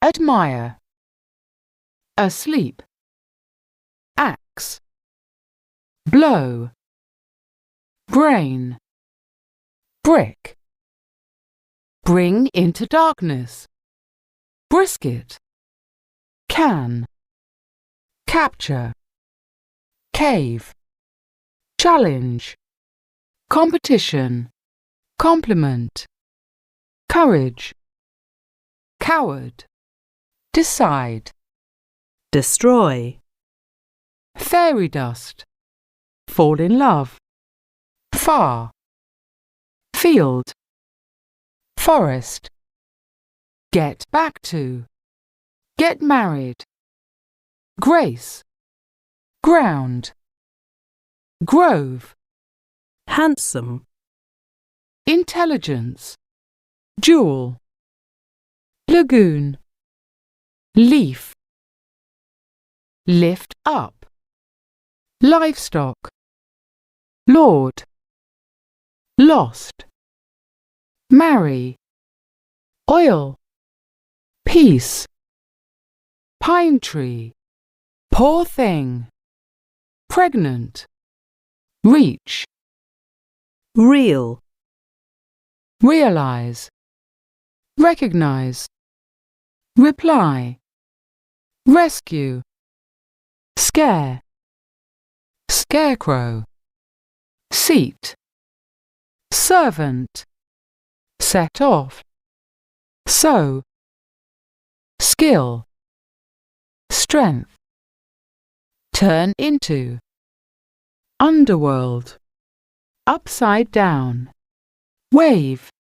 admire, asleep, axe, blow, brain, brick, bring into darkness, brisket, can, capture, cave, challenge, competition, compliment, courage, coward, decide, destroy, fairy dust, fall in love, far, field, forest, get back to, get married, grace, ground, grove, handsome, intelligence, jewel, lagoon, leaf, lift up, livestock, lord, lost, marry, oil, peace, pine tree, poor thing, pregnant, reach, real, realize, recognize, reply, rescue, scare, scarecrow, seat, servant, set off, sow, skill, strength, turn into, underworld, upside down, wave,